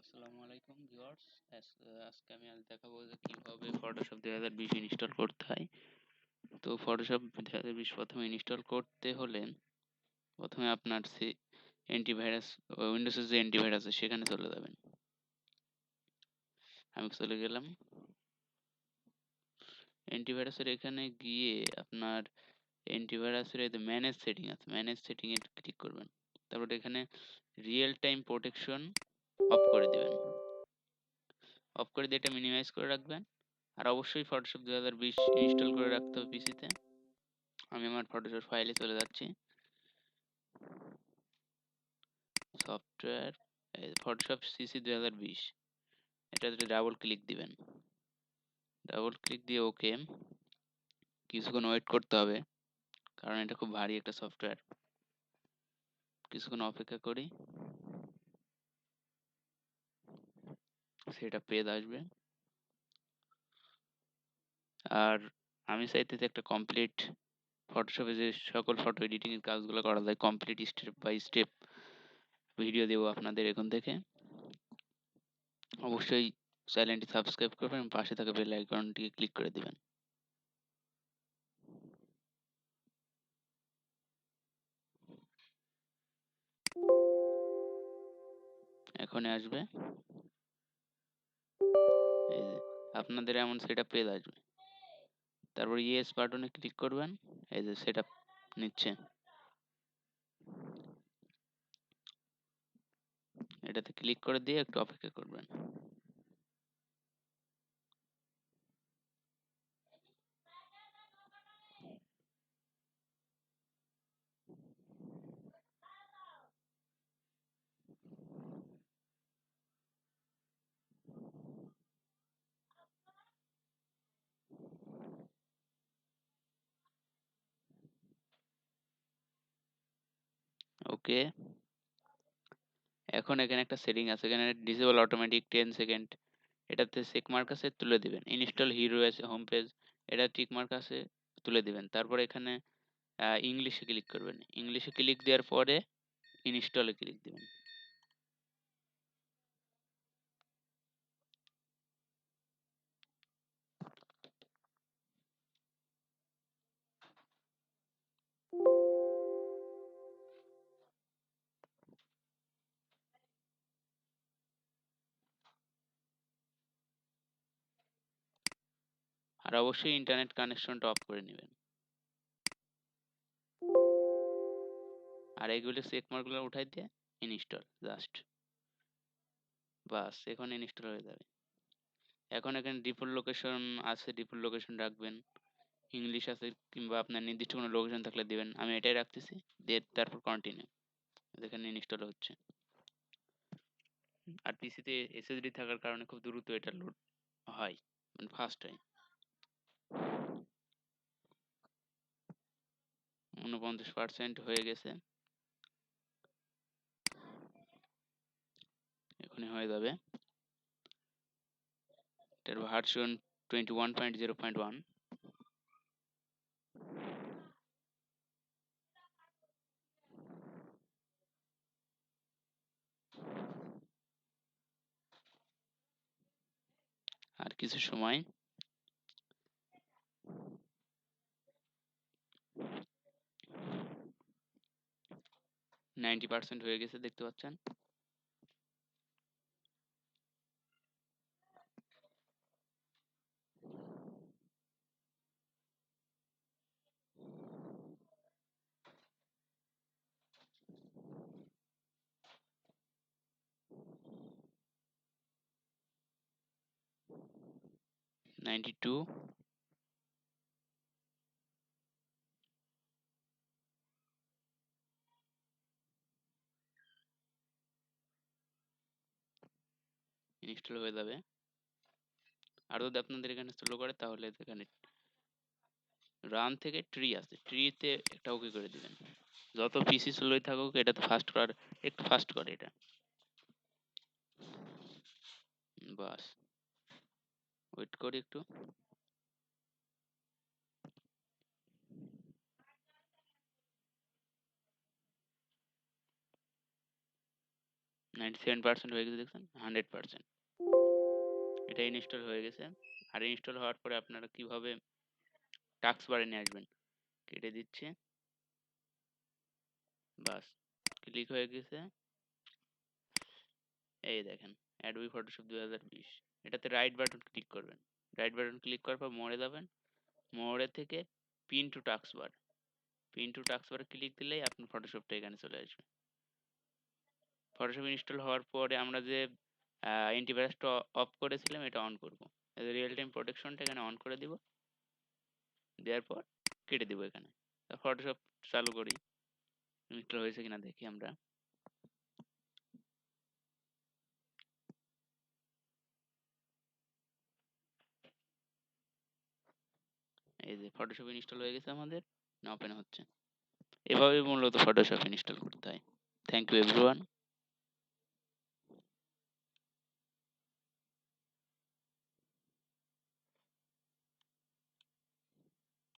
আসসালামু আলাইকুম ভিউয়ার্স। আজকে আমি দেখাবো যে কিভাবে ফটোশপ 2020 ইনস্টল করতে হয়। তো ফটোশপ 2020 প্রথমে ইনস্টল করতে হলে প্রথমে আপনার অ্যান্টিভাইরাস উইন্ডোজের যে অ্যান্টিভাইরাস আছে সেখানে চলে যাবেন। আমি চলে গেলাম। অ্যান্টিভাইরাসের এখানে গিয়ে আপনার অ্যান্টিভাইরাসের এই যে ম্যানেজ সেটিং আছে, ম্যানেজ সেটিং এ ক্লিক করবেন। তারপর এখানে রিয়েল টাইম প্রোটেকশন অফ করে দিবেন। অফ করে দিয়ে এটা মিনিমাইজ করে রাখবেন। আর অবশ্যই ফটোশপ 2020 ইনস্টল করে রাখতে হবে পিসিতে। আমি আমার ফটোশপ ফাইলে চলে যাচ্ছি। সফটওয়্যার ফটোশপ সিসি 2020 এটাতে ডাবল ক্লিক দিবেন। ডাবল ক্লিক দিয়ে ওকে, কিছুক্ষণ ওয়েট করতে হবে কারণ এটা খুব ভারী একটা সফটওয়্যার। কিছুক্ষণ অপেক্ষা করি, সেটা পেজ আসবে। আর আমি চাইতেছি একটা কমপ্লিট ফটোশপে যে সকল ফটো এডিটিং এর কাজগুলো করা যায় complete step by step video দেবো আপনাদের এখন থেকে। অবশ্যই চ্যানেলটি সাবস্ক্রাইব করবেন এবং পাশে থাকা বেল আইকনটিকে ক্লিক করে দিবেন। এখনই আসবে। এই যে আপনাদের এমন সেটআপ পেজ আসবে। তারপর ইয়েস বাটনে ক্লিক করবেন। এই যে সেটআপ নিচ্ছে, এটাতে ক্লিক করে দিয়ে একটু অপেক্ষা করবেন। ওকে, এখন এখানে একটা সেটিং আছে, এখানে ডিসেবল অটোমেটিক 10 সেকেন্ড, এটাতে চেক মার্ক আছে, তুলে দিবেন। ইনস্টল হিরো আছে হোম পেজ, এটা টিক মার্ক আছে, তুলে দিবেন। তারপর এখানে ইংলিশে ক্লিক করবেন। ইংলিশে ক্লিক দেওয়ার পরে ইনস্টলে ক্লিক দিবেন। আর অবশ্যই ইন্টারনেট কানেকশনটা অফ করে নেবেন। আর এইগুলো চেক মার্কগুলো উঠাই দিয়ে ইনস্টল জাস্ট, বাস এখন ইনস্টল হয়ে যাবে। এখন এখানে ডিফল্ট লোকেশন আছে, ডিফল্ট লোকেশন রাখবেন। ইংলিশ আছে কিংবা আপনার নির্দিষ্ট কোনো লোকেশন থাকলে দিবেন। আমি এটাই রাখতেছি, দিয়ে তারপর কন্টিনিউ। এখানে ইনস্টল হচ্ছে। আর পিসিতে এসএসডি থাকার কারণে খুব দ্রুত এটা লোড হয়, মানে ফাস্ট হয়। 49% হয়ে গেছে, এখনই হয়ে যাবে। এটার ভার্সন 21.0.1। আর কিছু সময়, 90% হয়ে গেছে দেখতে পাচ্ছেন। নাইনটি টু, ইনস্টল হয়ে যাবে। আর যদি আপনাদের এখানে স্লো করে তাহলে এখানে রান থেকে ট্রি আছে, ট্রিতে একটা ওকে করে দিবেন। যত পিসি স্লোই থাকুক এটা তো ফাস্ট করার, একটু ফাস্ট করে এটা, বাস। ওয়েট করি একটু। 97% হয়ে গেছে দেখছেন, 100%। এটা ইনস্টল হয়ে গেছে। আর ইনস্টল হওয়ার পরে আপনারা কিভাবে টাস্ক বারে নিয়ে আসবেন, কেটে দিচ্ছে, বাস ক্লিক হয়ে গেছে। এই দেখেন অ্যাডোবি ফটোশপ 2020, এটাতে রাইট বাটন ক্লিক করবেন। রাইট বাটন ক্লিক করার পর মোড়ে যাবেন, মোড়ে থেকে pin to task bar, pin to task বারে ক্লিক দিলেই আপনার ফটোশপটা এখানে চলে আসবে। ফটোশপ ইনস্টল হওয়ার পরে আমরা যে অ্যান্টিভাইরাসটা অফ করেছিলাম এটা অন করব। রিয়েল টাইম প্রোটেকশনটা এখানে অন করে দিব, দেওয়ার পর কেটে দিব এখানে। ফটোশপ চালু করি, ইনস্টল হয়েছে কিনা দেখি আমরা। এই যে ফটোশপ ইনস্টল হয়ে গেছে আমাদের, ওপেন হচ্ছে। এভাবেই মূলত ফটোশপ ইনস্টল করতে হয়। Thank you everyone.